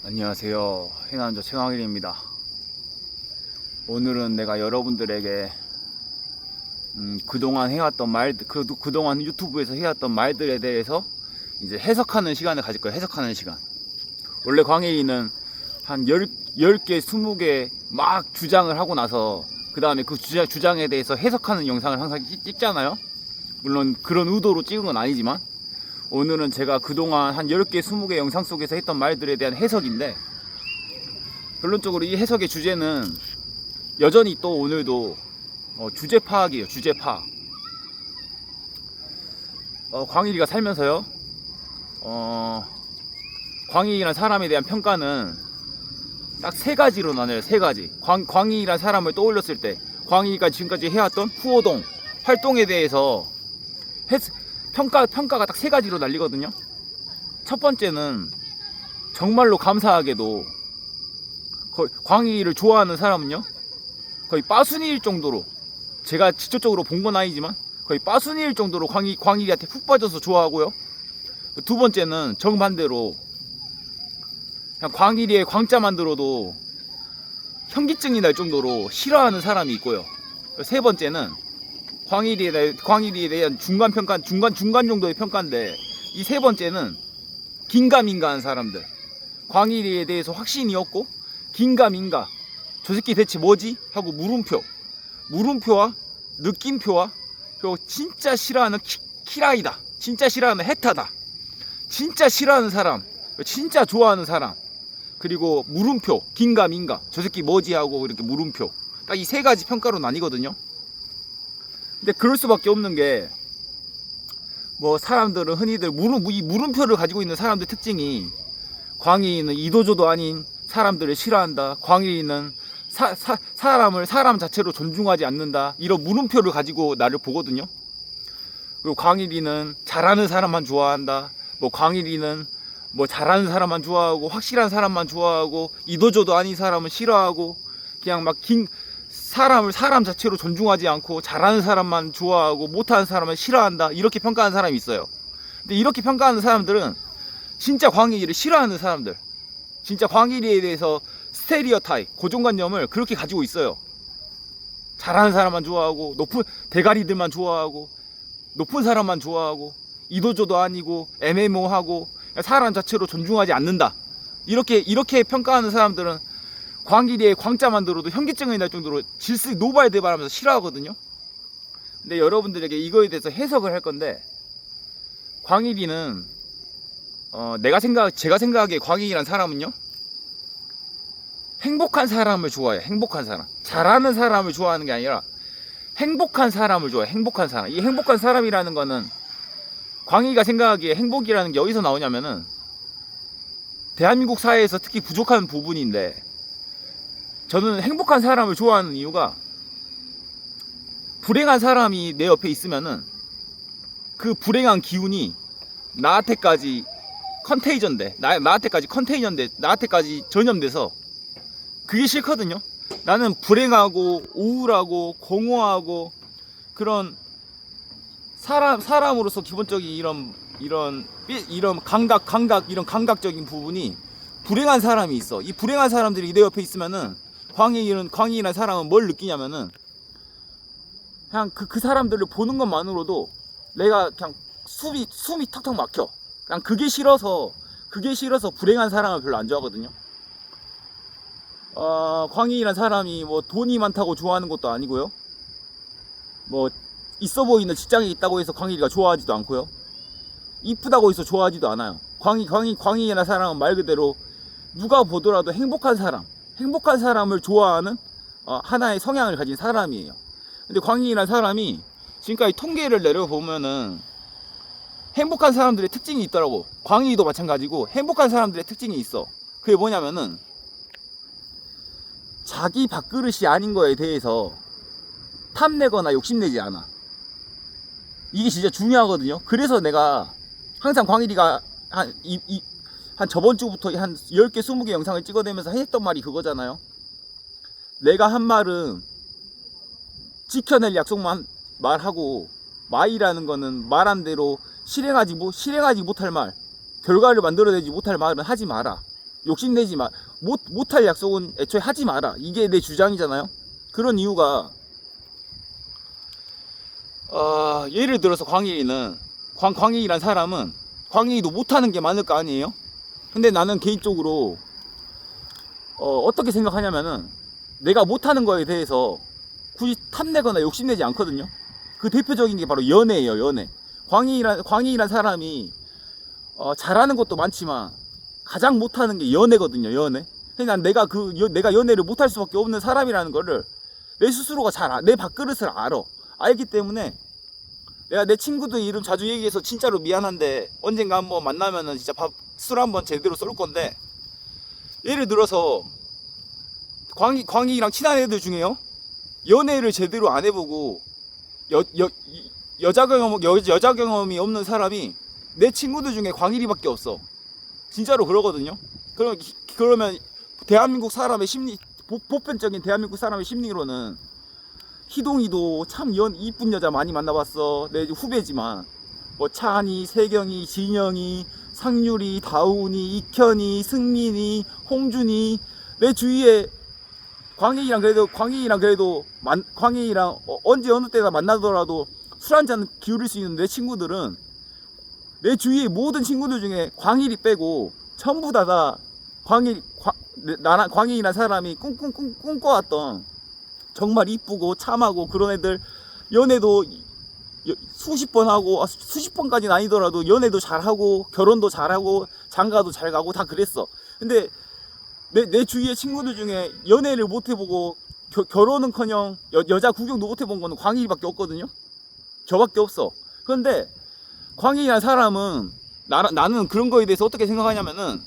안녕하세요. 해남조 최광일입니다. 오늘은 내가 여러분들에게 그동안 해왔던 말들, 그동안 유튜브에서 해왔던 말들에 대해서 이제 해석하는 시간을 가질 거예요. 해석하는 시간. 원래 광일이는 한 10개, 20개 막 주장을 하고 나서 그 다음에 그 주장에 대해서 해석하는 영상을 항상 찍잖아요. 물론 그런 의도로 찍은 건 아니지만 오늘은 제가 그동안 한 10개, 20개 영상 속에서 했던 말들에 대한 해석인데, 결론적으로 이 해석의 주제는 여전히 또 오늘도 주제 파악이에요. 주제 파악. 광일이가 살면서요, 광일이란 사람에 대한 평가는 딱 세 가지로 나눠요. 세 가지. 광일이란 사람을 떠올렸을 때 광일이가 지금까지 해왔던 후호동 활동에 대해서 평가가 딱 세 가지로 날리거든요. 첫 번째는 정말로 감사하게도 광희를 좋아하는 사람은요, 거의 빠순이일 정도로, 제가 직접적으로 본 건 아니지만 거의 빠순이일 정도로 광희한테 푹 빠져서 좋아하고요. 두 번째는 정반대로 그냥 광일이의 광자만 들어도 현기증이 날 정도로 싫어하는 사람이 있고요. 세 번째는 광일이에 대한 중간 정도의 평가인데, 이 세 번째는 긴가민가한 사람들. 광일이에 대해서 확신이 없고 긴가민가, 저 새끼 대체 뭐지? 하고 물음표와 느낌표와, 그리고 진짜 싫어하는 키라이다, 진짜 싫어하는 해타다, 진짜 싫어하는 사람, 진짜 좋아하는 사람, 그리고 물음표, 긴가민가, 저 새끼 뭐지? 하고 이렇게 물음표. 딱 이 세 가지 평가로 나뉘거든요. 근데 그럴 수밖에 없는 게, 사람들은 흔히들 이 물음표를 가지고 있는 사람들 특징이, 광희는 이도저도 아닌 사람들을 싫어한다, 광희는 사람 자체로 존중하지 않는다, 이런 물음표를 가지고 나를 보거든요. 그리고 광일이는 잘하는 사람만 좋아한다, 광일이는 잘하는 사람만 좋아하고 확실한 사람만 좋아하고 이도저도 아닌 사람은 싫어하고, 그냥 사람 자체로 존중하지 않고 잘하는 사람만 좋아하고 못하는 사람은 싫어한다, 이렇게 평가하는 사람이 있어요. 근데 이렇게 평가하는 사람들은 진짜 광일이를 싫어하는 사람들, 진짜 광일이에 대해서 스테리오타입, 고정관념을 그렇게 가지고 있어요. 잘하는 사람만 좋아하고 높은 대가리들만 좋아하고 높은 사람만 좋아하고 이도저도 아니고 애매모호하고 사람 자체로 존중하지 않는다, 이렇게 평가하는 사람들은 광일이의 광자만 들어도 현기증이 날 정도로 노발대발하면서 싫어하거든요. 근데 여러분들에게 이거에 대해서 해석을 할 건데, 광일이는 제가 생각하기에 광일이란 사람은요, 행복한 사람을 좋아해요. 행복한 사람. 잘하는 사람을 좋아하는 게 아니라 행복한 사람을 좋아해요. 행복한 사람. 이 행복한 사람이라는 거는, 광일이가 생각하기에 행복이라는 게 어디서 나오냐면은, 대한민국 사회에서 특히 부족한 부분인데, 저는 행복한 사람을 좋아하는 이유가, 불행한 사람이 내 옆에 있으면은 그 불행한 기운이 나한테까지 나한테까지 전염돼서 그게 싫거든요. 나는 불행하고 우울하고 공허하고 그런 사람으로서 기본적인 이런 감각적인 부분이, 불행한 사람이 있어. 이 불행한 사람들이 내 옆에 있으면은 광희라는 사람은 뭘 느끼냐면은, 그냥 그 사람들을 보는 것만으로도 내가 그냥 숨이 턱턱 막혀. 그냥 그게 싫어서 불행한 사람을 별로 안 좋아하거든요. 광희라는 사람이 돈이 많다고 좋아하는 것도 아니고요. 있어 보이는 직장에 있다고 해서 광희가 좋아하지도 않고요. 이쁘다고 해서 좋아하지도 않아요. 광희라는 사람은 말 그대로 누가 보더라도 행복한 사람을 좋아하는 하나의 성향을 가진 사람이에요. 근데 광희라는 사람이 지금까지 통계를 내려보면은 행복한 사람들의 특징이 있더라고. 광희도 마찬가지고 행복한 사람들의 특징이 있어. 그게 뭐냐면은, 자기 밥그릇이 아닌 거에 대해서 탐내거나 욕심내지 않아. 이게 진짜 중요하거든요. 그래서 내가 항상 광일이가 한 저번 주부터 한 10개, 20개 영상을 찍어내면서 했던 말이 그거잖아요. 내가 한 말은 지켜낼 약속만 말하고, 마이라는 거는 말한 대로 실행하지 못할 말, 결과를 만들어내지 못할 말은 하지 마라. 욕심내지 마. 못할 약속은 애초에 하지 마라. 이게 내 주장이잖아요. 그런 이유가 예를 들어서 광일이란 사람은 광일이도 못하는 게 많을 거 아니에요. 근데 나는 개인적으로 어떻게 생각하냐면은 내가 못하는 거에 대해서 굳이 탐내거나 욕심내지 않거든요. 그 대표적인 게 바로 연애예요. 연애. 광희이란 사람이 잘하는 것도 많지만 가장 못하는 게 연애거든요. 연애. 그러니까 내가 연애를 못할 수밖에 없는 사람이라는 거를 내 스스로가 내 밥그릇을 알기 때문에 내가 내 친구들 이름 자주 얘기해서 진짜로 미안한데 언젠가 한번 만나면은 진짜 술 한번 제대로 쏠 건데, 예를 들어서 광희랑 친한 애들 중에요, 연애를 제대로 안 해보고 여자 경험이 없는 사람이 내 친구들 중에 광일이밖에 없어. 진짜로 그러거든요. 그러면 대한민국 사람의 보편적인 대한민국 사람의 심리로는 희동이도 참 이쁜 여자 많이 만나봤어. 내 후배지만 뭐 차한이, 세경이, 진영이, 상률이, 다운이, 익현이, 승민이, 홍준이, 내 주위에 광희이랑 언제 어느 때나 만나더라도 술 한잔 기울일 수 있는 내 친구들은, 내 주위의 모든 친구들 중에 광일이 빼고 전부 다 광일이란 사람이 꿈꿔왔던 정말 이쁘고 참하고 그런 애들, 연애도 수십 번 하고, 수십 번까지는 아니더라도 연애도 잘하고 결혼도 잘하고 장가도 잘 가고 다 그랬어. 근데 내 주위의 친구들 중에 연애를 못 해보고 결혼은커녕 여자 구경도 못 해본 거는 광일이밖에 없거든요. 저밖에 없어. 그런데 광일이라는 사람은 나는 그런 거에 대해서 어떻게 생각하냐면은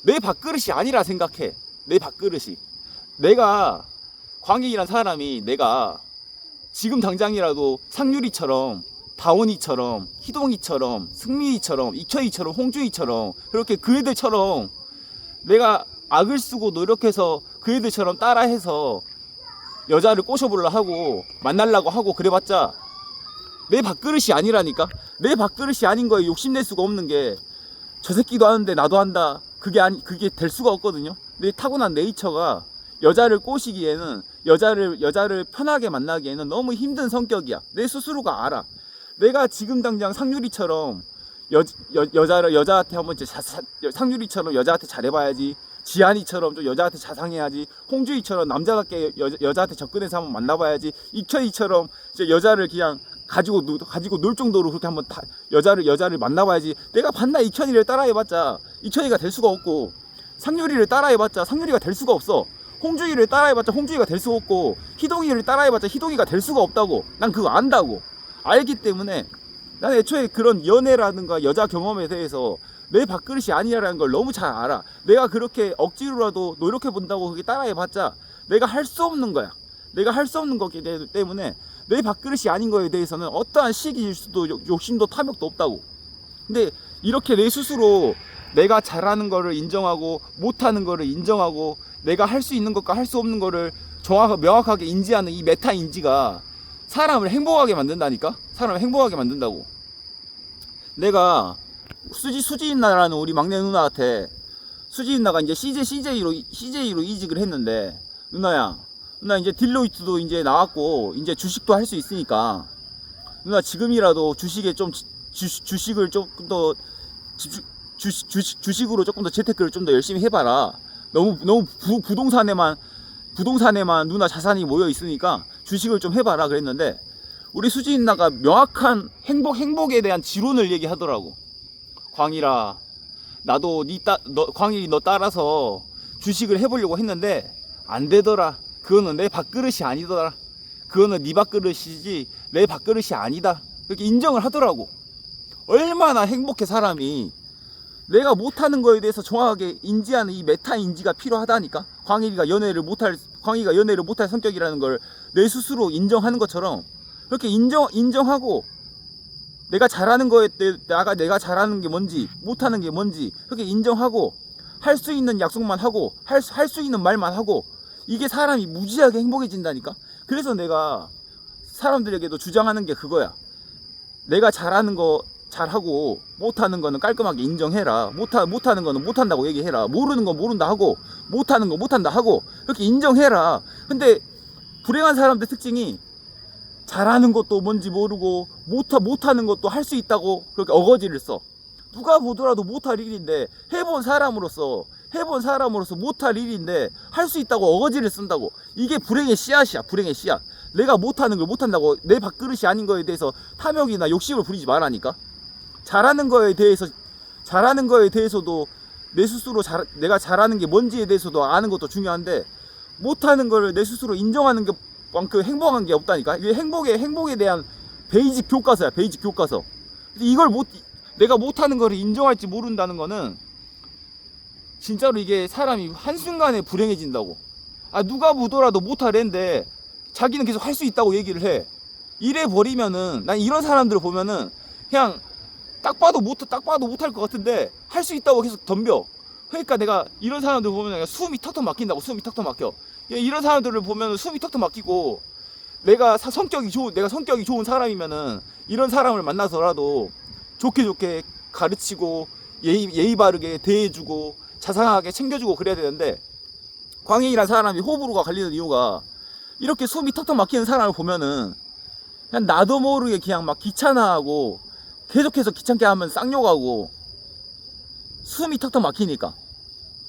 내 밥그릇이 아니라 생각해. 내 밥그릇이. 광일이란 사람이 내가 지금 당장이라도 상유리처럼, 다원이처럼, 희동이처럼, 승민이처럼, 익혀이처럼, 홍주이처럼, 그렇게 그 애들처럼 내가 악을 쓰고 노력해서 그 애들처럼 따라해서 여자를 꼬셔보려 하고 만나려고 하고 그래봤자 내 밥그릇이 아니라니까. 내 밥그릇이 아닌 거에 욕심낼 수가 없는 게, 저 새끼도 하는데 나도 한다, 그게 될 수가 없거든요. 내 타고난 네이처가 여자를 꼬시기에는, 여자를 편하게 만나기에는 너무 힘든 성격이야. 내 스스로가 알아. 내가 지금 당장 상유리처럼 여자한테 한번 상유리처럼 여자한테 잘해봐야지, 지한이처럼 좀 여자한테 자상해야지, 홍주이처럼 남자답게 여자한테 접근해서 한번 만나봐야지, 익현이처럼 이제 여자를 그냥 가지고 놀 정도로 그렇게 한번 여자를 만나봐야지. 내가 반나 익현이를 따라해봤자 익현이가 될 수가 없고, 상유리를 따라해봤자 상유리가 될 수가 없어. 홍주이를 따라해봤자 홍주이가 될 수가 없고, 희동이를 따라해봤자 희동이가 될 수가 없다고. 난 그거 안다고. 알기 때문에 난 애초에 그런 연애라든가 여자 경험에 대해서 내 밥그릇이 아니라는 걸 너무 잘 알아. 내가 그렇게 억지로라도 노력해본다고 그게 따라해봤자 내가 할 수 없는 거야. 내가 할 수 없는 거기 때문에 내 밥그릇이 아닌 거에 대해서는 어떠한 시기일수도 욕심도 탐욕도 없다고. 근데 이렇게 내 스스로 내가 잘하는 거를 인정하고 못하는 거를 인정하고 내가 할 수 있는 것과 할 수 없는 거를 명확하게 인지하는 이 메타 인지가 사람을 행복하게 만든다니까? 사람을 행복하게 만든다고. 내가 수지인나라는 우리 막내 누나한테, 수지인나가 이제 CJ로 이직을 했는데, 누나 이제 딜로이트도 이제 나왔고 이제 주식도 할 수 있으니까 누나 지금이라도 주식을 조금 더 주식으로 조금 더 재테크를 좀 더 열심히 해봐라. 너무 부동산에만 누나 자산이 모여 있으니까 주식을 좀 해봐라 그랬는데, 우리 수지인나가 명확한 행복에 대한 지론을 얘기하더라고. 광일아, 나도 광일이 너 따라서 주식을 해보려고 했는데 안 되더라. 그거는 내 밥그릇이 아니더라. 그거는 네 밥그릇이지 내 밥그릇이 아니다. 이렇게 인정을 하더라고. 얼마나 행복해 사람이. 내가 못하는 거에 대해서 정확하게 인지하는 이 메타 인지가 필요하다니까. 광희가 연애를 못할 성격이라는 걸 내 스스로 인정하는 것처럼, 그렇게 인정하고 내가 잘하는 거에 내가 잘하는 게 뭔지 못하는 게 뭔지 그렇게 인정하고, 할 수 있는 약속만 하고 할 수 있는 말만 하고, 이게 사람이 무지하게 행복해진다니까. 그래서 내가 사람들에게도 주장하는 게 그거야. 내가 잘하는 거 잘하고 못하는 거는 깔끔하게 인정해라. 못하는 거는 못한다고 얘기해라. 모르는 건 모른다 하고 못하는 거 못한다 하고 그렇게 인정해라. 근데 불행한 사람들 특징이 잘하는 것도 뭔지 모르고 못하는 것도 할 수 있다고 그렇게 어거지를 써. 누가 보더라도 못할 일인데 해본 사람으로서 못할 일인데 할 수 있다고 어거지를 쓴다고. 이게 불행의 씨앗이야. 불행의 씨앗. 내가 못하는 걸 못한다고 내 밥그릇이 아닌 거에 대해서 탐욕이나 욕심을 부리지 말라니까. 잘하는 거에 대해서도 내 스스로 내가 잘하는 게 뭔지에 대해서도 아는 것도 중요한데 못하는 거를 내 스스로 인정하는 게만큼 행복한 게 없다니까. 이게 행복에 대한 베이직 교과서야. 베이직 교과서. 이걸 내가 못하는 거를 인정할지 모른다는 거는 진짜로 이게 사람이 한순간에 불행해진다고. 누가 보더라도 못하랜데 자기는 계속 할 수 있다고 얘기를 해. 이래 버리면은 난 이런 사람들을 보면은 그냥 딱 봐도 못할 것 같은데 할 수 있다고 계속 덤벼. 그러니까 내가 이런 사람들 보면 숨이 턱턱 막힌다고. 숨이 턱턱 막혀. 이런 사람들을 보면 숨이 턱턱 막히고 내가 성격이 좋은 사람이면은 이런 사람을 만나서라도 좋게 가르치고 예의 바르게 대해주고 자상하게 챙겨주고 그래야 되는데 광인이라는 사람이 호불호가 갈리는 이유가 이렇게 숨이 턱턱 막히는 사람을 보면은 그냥 나도 모르게 그냥 막 귀찮아하고 계속해서 귀찮게 하면 쌍욕하고 숨이 턱턱 막히니까.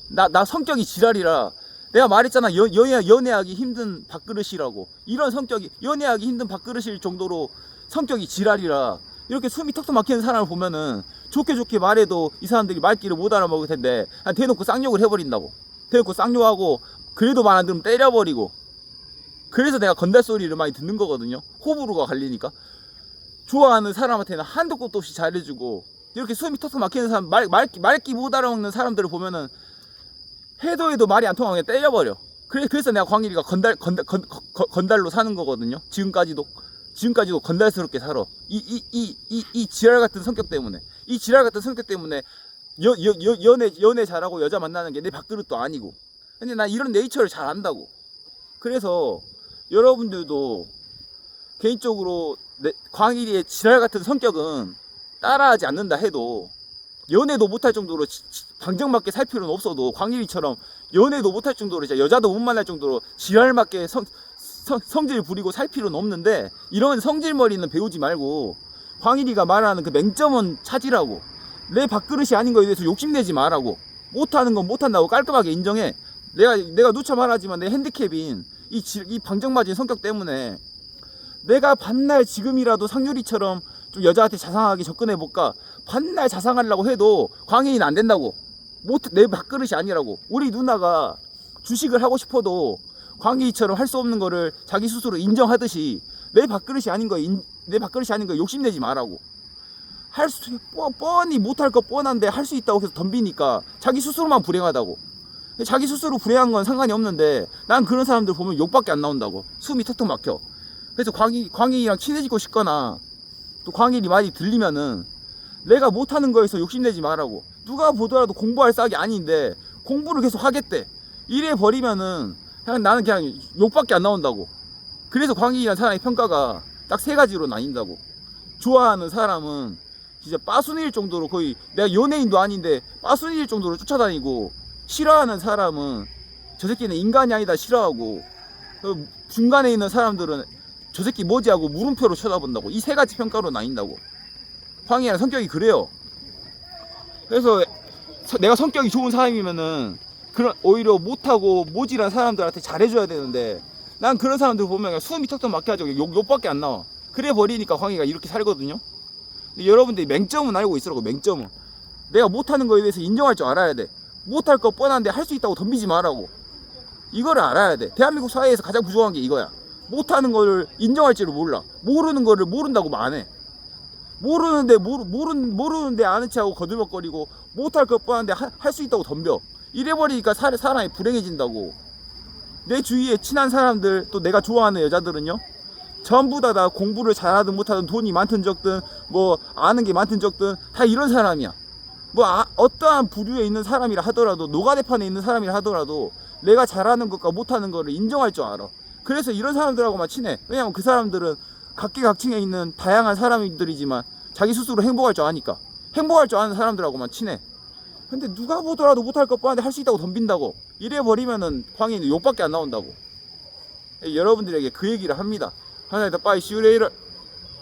나 성격이 지랄이라 내가 말했잖아. 연애하기 힘든 밥그릇이라고. 이런 성격이 연애하기 힘든 밥그릇일 정도로 성격이 지랄이라 이렇게 숨이 턱턱 막히는 사람을 보면은 좋게 말해도 이 사람들이 말귀를 못 알아먹을 텐데 대놓고 쌍욕을 해버린다고. 대놓고 쌍욕하고 그래도 말 안 들으면 때려버리고. 그래서 내가 건달 소리를 많이 듣는 거거든요. 호불호가 갈리니까. 좋아하는 사람한테는 한도 끝도 없이 잘해주고 이렇게 숨이 턱턱 막히는 사람 말귀 못 알아먹는 사람들을 보면은 해도 말이 안 통하면 그냥 때려버려. 그래서 내가 광일이가 건달로 사는 거거든요. 지금까지도 건달스럽게 살아. 이 지랄 같은 성격 때문에. 이 지랄 같은 성격 때문에 연애 잘하고 여자 만나는 게 내 밥그릇도 아니고. 근데 난 이런 네이처를 잘 안다고. 그래서 여러분들도 개인적으로 광일이의 지랄 같은 성격은 따라하지 않는다 해도 연애도 못할 정도로 방정맞게 살 필요는 없어도 광일이처럼 연애도 못할 정도로 여자도 못 만날 정도로 지랄맞게 성질 부리고 살 필요는 없는데 이런 성질머리는 배우지 말고 광일이가 말하는 그 맹점은 찾으라고. 내 밥그릇이 아닌 거에 대해서 욕심내지 말라고. 못하는 건 못한다고 깔끔하게 인정해. 내가 누차 말하지만 내 핸디캡인 이 방정맞은 성격 때문에 내가 반날 지금이라도 상유리처럼 좀 여자한테 자상하게 접근해볼까 반날 자상하려고 해도 광인이는 안 된다고. 내 밥그릇이 아니라고. 우리 누나가 주식을 하고 싶어도 광인이처럼 할 수 없는 거를 자기 스스로 인정하듯이 내 밥그릇이 아닌 거 욕심내지 말라고. 뻔히 못할 거 뻔한데 할 수 있다고 해서 덤비니까 자기 스스로만 불행하다고. 자기 스스로 불행한 건 상관이 없는데 난 그런 사람들 보면 욕밖에 안 나온다고. 숨이 턱턱 막혀. 그래서 광인이랑 친해지고 싶거나 또 광인이 말이 들리면은 내가 못하는 거에서 욕심내지 말라고. 누가 보더라도 공부할 싹이 아닌데 공부를 계속 하겠대. 이래 버리면은 나는 그냥 욕밖에 안 나온다고. 그래서 광인이라는 사람의 평가가 딱 3가지로 나뉜다고. 좋아하는 사람은 진짜 빠순이일 정도로 거의 내가 연예인도 아닌데 빠순이일 정도로 쫓아다니고, 싫어하는 사람은 저 새끼는 인간이 아니다 싫어하고, 중간에 있는 사람들은 저 새끼 뭐지 하고 물음표로 쳐다본다고. 이 3가지 평가로 나뉜다고. 황희야는 성격이 그래요. 그래서 내가 성격이 좋은 사람이면은 그런 오히려 못하고 모질한 사람들한테 잘해줘야 되는데 난 그런 사람들 보면 그냥 숨이 턱턱 막혀가지고 욕밖에 안 나와. 그래 버리니까 황희가 이렇게 살거든요. 근데 여러분들이 맹점은 알고 있으라고. 맹점은 내가 못하는 거에 대해서 인정할 줄 알아야 돼. 못할 거 뻔한데 할 수 있다고 덤비지 말라고. 이거를 알아야 돼. 대한민국 사회에서 가장 부족한 게 이거야. 못하는 거를 인정할 줄을 몰라. 모르는 거를 모른다고 말해. 모르는데 아는 체하고 거들먹거리고 못할 것 뻔한데 할 수 있다고 덤벼. 이래버리니까 사람이 불행해진다고. 내 주위에 친한 사람들, 또 내가 좋아하는 여자들은요, 전부 다 공부를 잘하든 못하든 돈이 많든 적든 뭐 아는 게 많든 적든 다 이런 사람이야. 어떠한 부류에 있는 사람이라 하더라도, 노가대판에 있는 사람이라 하더라도 내가 잘하는 것과 못하는 거를 인정할 줄 알아. 그래서 이런 사람들하고만 친해. 왜냐면 그 사람들은 각계각층에 있는 다양한 사람들이지만 자기 스스로 행복할 줄 아니까. 행복할 줄 아는 사람들하고만 친해. 근데 누가 보더라도 못할 것 뻔한데 할 수 있다고 덤빈다고. 이래 버리면은 광희는 욕밖에 안 나온다고. 여러분들에게 그 얘기를 합니다. 하나님 더 빠이 시우레이를